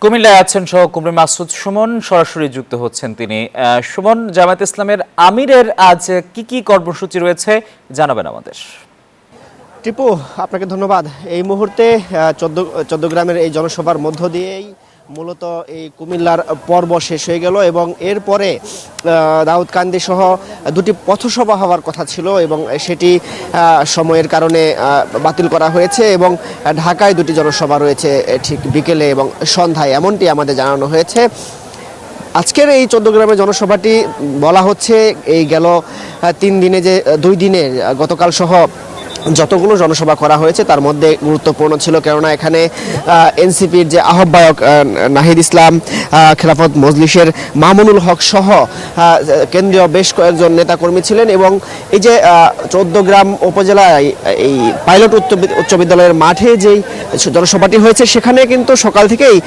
কুমিল্লায় আছেন সহকর্মী মাসুদ সুমন, সরাসরি যুক্ত হচ্ছেন তিনি। সুমন, জামায়াত ইসলামের আমিরের আজ কি কি কর্মসূচি রয়েছে জানাবেন আমাদের। টিপু, আপনাকে ধন্যবাদ। এই মুহূর্তে চৌদ্দগ্রামের এই জনসভার মধ্য দিয়েই মূলত এই কুমিল্লার পর্ব শেষ হয়ে গেল এবং এরপরে দাউদকান্দি সহ দুটি পথসভা হওয়ার কথা ছিল এবং সেটি সময়ের কারণে বাতিল করা হয়েছে এবং ঢাকায় দুটি জনসভা রয়েছে ঠিক বিকেলে এবং সন্ধ্যায়, এমনটি আমাদের জানানো হয়েছে। আজকের এই চৌদ্দগ্রামের জনসভাটি বলা হচ্ছে এই গেল 3 দিনে যে 2 দিনের গতকাল সহ যতগুলো জনসভা করা হয়েছে তার মধ্যে গুরুত্বপূর্ণ ছিল, কেননা এখানে এনসিপির যে আহ্বায়ক নাহিদ ইসলাম, খেলাফত মজলিসের মামুনুল হক সহ কেন্দ্রীয় বেশ কয়েকজন নেতাকর্মী ছিলেন এবং এই যে চৌদ্দগ্রাম উপজেলায় এই পাইলট উচ্চ বিদ্যালয়ের মাঠে যেই জনসভাটি হয়েছে সেখানে কিন্তু সকাল থেকেই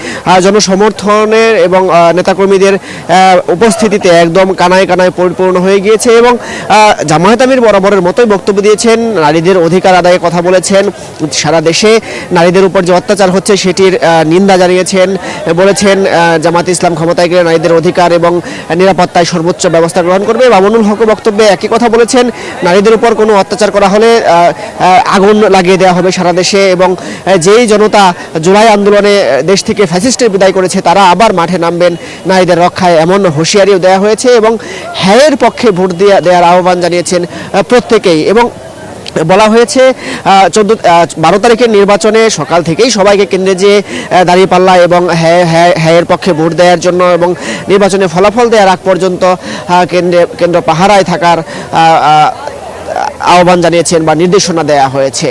জনসমর্থনের এবং নেতাকর্মীদের উপস্থিতিতে একদম কানায় কানায় পরিপূর্ণ হয়ে গিয়েছে এবং জামায়াত আমির বরাবরের মতোই বক্তব্য দিয়েছেন, নারীদের অধিকার আদায়ে কথা বলেছেন, সারা দেশে নারীদের উপর যে অত্যাচার হচ্ছে সেটির নিন্দা জানিয়েছেন, বলেছেন জামাত ইসলাম ক্ষমতায় গেলে নারীদের অধিকার এবং নিরাপত্তায় সর্বোচ্চ ব্যবস্থা গ্রহণ করবে। মামুনুল হক বক্তব্যে একই কথা বলেছেন, নারীদের উপর কোনো অত্যাচার করা হলে আগুন লাগিয়ে দেওয়া হবে সারা দেশে এবং যেই জনতা জুলাই আন্দোলনে দেশ থেকে ফ্যাসিস্টের বিদায় করেছে তারা আবার মাঠে নামবেন নারীদের রক্ষায়, এমন হুঁশিয়ারিও দেওয়া হয়েছে এবং হ্যায়ের পক্ষে ভোট দেওয়ার আহ্বান জানিয়েছেন প্রত্যেকেই। এবং বলা হয়েছে 12 তারিখের নির্বাচনে সকাল থেকেই সবাইকে কেন্দ্রে যে দাঁড়িপাল্লা এবং হ্যায়ের পক্ষে ভোট দেওয়ার জন্য এবং নির্বাচনে ফলাফল দেওয়ার আগ পর্যন্ত কেন্দ্র পাহারায় থাকার আহ্বান জানিয়েছেন বা নির্দেশনা দেওয়া হয়েছে।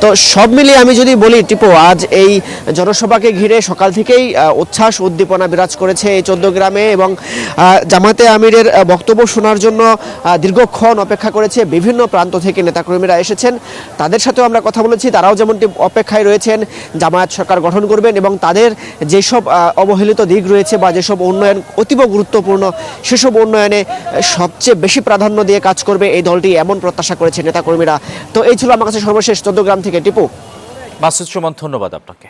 তো সব মিলিয়ে আমি যদি বলি টিপু, আজ এই জনসভাকে ঘিরে সকাল থেকেই উচ্ছ্বাস উদ্দীপনা বিরাজ করেছে এই চৌদ্দগ্রামে এবং জামাতে আমিরের বক্তব্য শোনার জন্য দীর্ঘক্ষণ অপেক্ষা করেছে বিভিন্ন প্রান্ত থেকে নেতাকর্মীরা এসেছেন, তাদের সাথেও আমরা কথা বলেছি, তারাও যেমনটি অপেক্ষায় রয়েছেন জামায়াত সরকার গঠন করবেন এবং তাদের যেসব অবহেলিত দিক রয়েছে বা যেসব উন্নয়ন অতীব গুরুত্বপূর্ণ সেসব উন্নয়নে সবচেয়ে বেশি প্রাধান্য দিয়ে কাজ করবে এই দলটি, এমন প্রত্যাশা করেছে নেতাকর্মীরা। তো এই ছিল আমার কাছে সর্বশেষ চৌদ্দগ্রাম থেকে টিপু। মাসুদ সুমন, ধন্যবাদ আপনাকে।